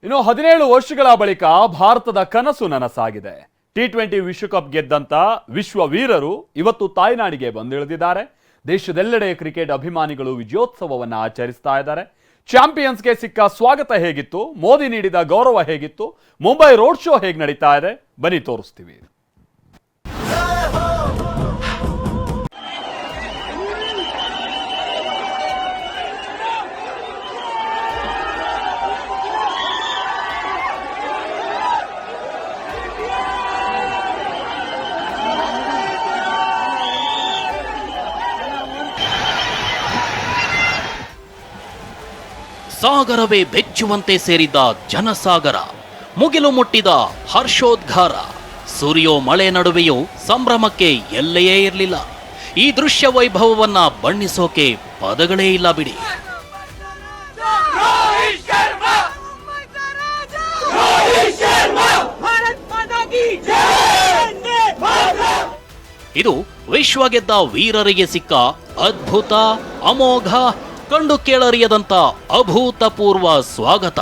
ಇನ್ನು 17 ವರ್ಷಗಳ ಬಳಿಕ ಭಾರತದ ಕನಸು ನನಸಾಗಿದೆ. ಟಿ20 ವಿಶ್ವಕಪ್ ಗೆದ್ದಂತ ವಿಶ್ವ ವೀರರು ಇವತ್ತು ತಾಯ್ನಾಡಿಗೆ ಬಂದಿಳಿದಿದ್ದಾರೆ. ದೇಶದೆಲ್ಲೆಡೆ ಕ್ರಿಕೆಟ್ ಅಭಿಮಾನಿಗಳು ವಿಜಯೋತ್ಸವವನ್ನು ಆಚರಿಸ್ತಾ ಇದ್ದಾರೆ. ಚಾಂಪಿಯನ್ಸ್ಗೆ ಸಿಕ್ಕ ಸ್ವಾಗತ ಹೇಗಿತ್ತು, ಮೋದಿ ನೀಡಿದ ಗೌರವ ಹೇಗಿತ್ತು, ಮುಂಬೈ ರೋಡ್ ಶೋ ಹೇಗೆ ನಡೀತಾ ಇದೆ, ಬನ್ನಿ ತೋರಿಸ್ತೀವಿ. ಸಾಗರವೇ ಬೆಚ್ಚುವಂತೆ ಸೇರಿದ್ದ ಜನಸಾಗರ, ಮುಗಿಲು ಮುಟ್ಟಿದ ಹರ್ಷೋದ್ಗಾರ, ಸುರಿಯೋ ಮಳೆ ನಡುವೆಯೂ ಸಂಭ್ರಮಕ್ಕೆ ಎಲ್ಲೆಯೇ ಇರಲಿಲ್ಲ. ಈ ದೃಶ್ಯ ವೈಭವವನ್ನ ಬಣ್ಣಿಸೋಕೆ ಪದಗಳೇ ಇಲ್ಲ ಬಿಡಿ. ಇದು ವಿಶ್ವ ಗೆದ್ದ ವೀರರಿಗೆ ಸಿಕ್ಕ ಅದ್ಭುತ, ಅಮೋಘ, ಕಂಡು ಕೇಳರಿಯದಂತ ಅಭೂತಪೂರ್ವ ಸ್ವಾಗತ.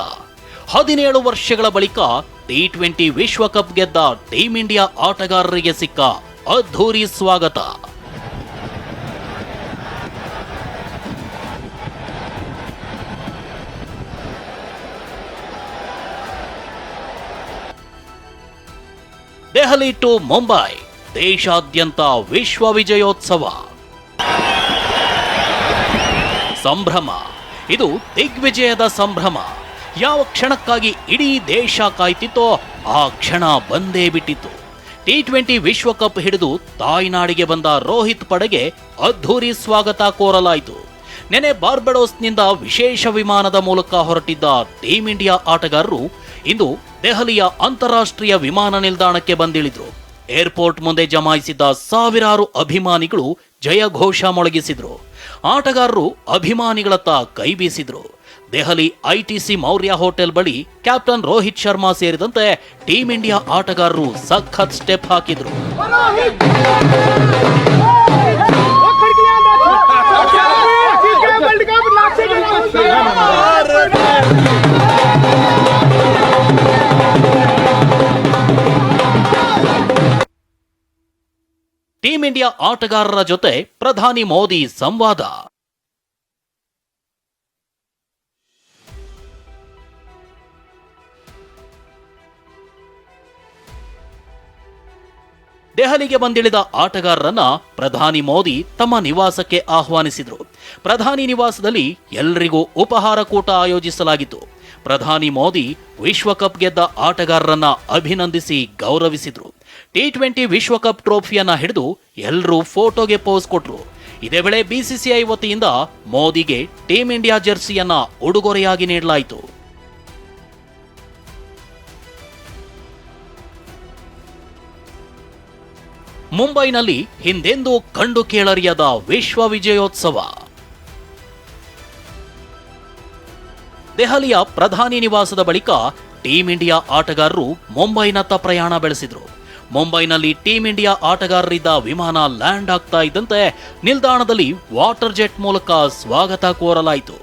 17 ವರ್ಷಗಳ ಬಳಿಕ ಟಿ20 ವಿಶ್ವಕಪ್ ಗೆದ್ದ ಟೀಂ ಇಂಡಿಯಾ ಆಟಗಾರರಿಗೆ ಸಿಕ್ಕ ಅದ್ಧೂರಿ ಸ್ವಾಗತ. ದೆಹಲಿ ಟು ಮುಂಬೈ, ದೇಶಾದ್ಯಂತ ವಿಶ್ವ ವಿಜಯೋತ್ಸವ ಸಂಭ್ರಮ. ಇದು ದಿಗ್ವಿಜಯದ ಸಂಭ್ರಮ. ಯಾವ ಕ್ಷಣಕ್ಕಾಗಿ ಇಡೀ ದೇಶ ಕಾಯ್ತಿತ್ತೋ ಆ ಕ್ಷಣ ಬಂದೇ ಬಿಟ್ಟಿತ್ತು. ಟಿ20 ವಿಶ್ವಕಪ್ ಹಿಡಿದು ತಾಯ್ನಾಡಿಗೆ ಬಂದ ರೋಹಿತ್ ಪಡೆಗೆ ಅದ್ಧೂರಿ ಸ್ವಾಗತ ಕೋರಲಾಯಿತು. ನೆನೆ ಬಾರ್ಬಡೋಸ್ನಿಂದ ವಿಶೇಷ ವಿಮಾನದ ಮೂಲಕ ಹೊರಟಿದ್ದ ಟೀಂ ಇಂಡಿಯಾ ಆಟಗಾರರು ಇಂದು ದೆಹಲಿಯ ಅಂತಾರಾಷ್ಟ್ರೀಯ ವಿಮಾನ ನಿಲ್ದಾಣಕ್ಕೆ ಬಂದಿಳಿದ್ರು. ಏರ್ಪೋರ್ಟ್ ಮುಂದೆ ಜಮಾಯಿಸಿದ್ದ ಸಾವಿರಾರು ಅಭಿಮಾನಿಗಳು ಜಯಘೋಷ ಮೊಳಗಿಸಿದ್ರು. ಆಟಗಾರರು ಅಭಿಮಾನಿಗಳತ್ತ ಕೈ ಬೀಸಿದ್ರು. ದೆಹಲಿ ಐಟಿಸಿ ಮೌರ್ಯ ಹೋಟೆಲ್ ಬಳಿ ಕ್ಯಾಪ್ಟನ್ ರೋಹಿತ್ ಶರ್ಮಾ ಸೇರಿದಂತೆ ಟೀಂ ಇಂಡಿಯಾ ಆಟಗಾರರು ಸಖತ್ ಸ್ಟೆಪ್ ಹಾಕಿದ್ರು. ಟೀಂ ಇಂಡಿಯಾ ಆಟಗಾರರ ಜೊತೆ ಪ್ರಧಾನಿ ಮೋದಿ ಸಂವಾದ. ದೆಹಲಿಗೆ ಬಂದಿಳಿದ ಆಟಗಾರರನ್ನ ಪ್ರಧಾನಿ ಮೋದಿ ತಮ್ಮ ನಿವಾಸಕ್ಕೆ ಆಹ್ವಾನಿಸಿದ್ರು. ಪ್ರಧಾನಿ ನಿವಾಸದಲ್ಲಿ ಎಲ್ಲರಿಗೂ ಉಪಹಾರ ಕೂಟ ಆಯೋಜಿಸಲಾಗಿತ್ತು. ಪ್ರಧಾನಿ ಮೋದಿ ವಿಶ್ವಕಪ್ ಗೆದ್ದ ಆಟಗಾರರನ್ನ ಅಭಿನಂದಿಸಿ ಗೌರವಿಸಿದ್ರು. ಟಿ20 ವಿಶ್ವಕಪ್ ಟ್ರೋಫಿಯನ್ನ ಹಿಡಿದು ಎಲ್ಲರೂ ಫೋಟೋಗೆ ಪೋಸ್ ಕೊಟ್ರು. ಇದೇ ವೇಳೆ ಬಿಸಿಸಿಐ ವತಿಯಿಂದ ಮೋದಿಗೆ ಟೀಂ ಇಂಡಿಯಾ ಜೆರ್ಸಿಯನ್ನ ಉಡುಗೊರೆಯಾಗಿ ನೀಡಲಾಯಿತು. ಮುಂಬೈನಲ್ಲಿ ಹಿಂದೆಂದೂ ಕಂಡು ಕೇಳರಿಯದ ವಿಶ್ವ ವಿಜಯೋತ್ಸವ. ದೆಹಲಿಯ ಪ್ರಧಾನಿ ನಿವಾಸದ ಬಳಿಕ ಟೀಂ ಇಂಡಿಯಾ ಆಟಗಾರರು ಮುಂಬೈನತ್ತ ಪ್ರಯಾಣ ಬೆಳೆಸಿದ್ರು. ಮುಂಬೈನಲ್ಲಿ ಟೀಂ ಇಂಡಿಯಾ ಆಟಗಾರರಿದ್ದ ವಿಮಾನ ಲ್ಯಾಂಡ್ ಆಗ್ತಾ ಇದ್ದಂತೆ ನಿಲ್ದಾಣದಲ್ಲಿ ವಾಟರ್ ಜೆಟ್ ಮೂಲಕ ಸ್ವಾಗತ ಕೋರಲಾಯಿತು.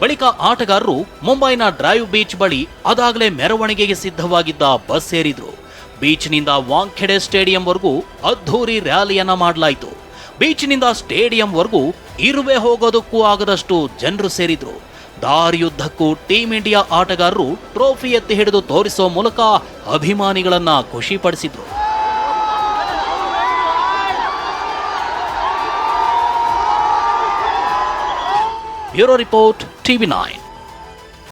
ಬಳಿಕ ಆಟಗಾರರು ಮುಂಬೈನ ಡ್ರೈವ್ ಬೀಚ್ ಬಳಿ ಅದಾಗಲೇ ಮೆರವಣಿಗೆಗೆ ಸಿದ್ಧವಾಗಿದ್ದ ಬಸ್ ಸೇರಿದ್ರು. ಬೀಚ್ನಿಂದ ವಾಂಖೆಡೆ ಸ್ಟೇಡಿಯಂವರೆಗೂ ಅದ್ಧೂರಿ ರ್ಯಾಲಿಯನ್ನ ಮಾಡಲಾಯಿತು. ಬೀಚ್ನಿಂದ ಸ್ಟೇಡಿಯಂವರೆಗೂ ಇರುವೆ ಹೋಗೋದಕ್ಕೂ ಆಗದಷ್ಟು ಜನರು ಸೇರಿದ್ರು. ದಾರಿಯುದ್ದಕ್ಕೂ ಟೀಂ ಇಂಡಿಯಾ ಆಟಗಾರರು ಟ್ರೋಫಿ ಎತ್ತಿ ಹಿಡಿದು ತೋರಿಸೋ ಮೂಲಕ ಅಭಿಮಾನಿಗಳನ್ನ ಖುಷಿಪಡಿಸಿದ್ರು. Bureau report, ಟಿವಿ9.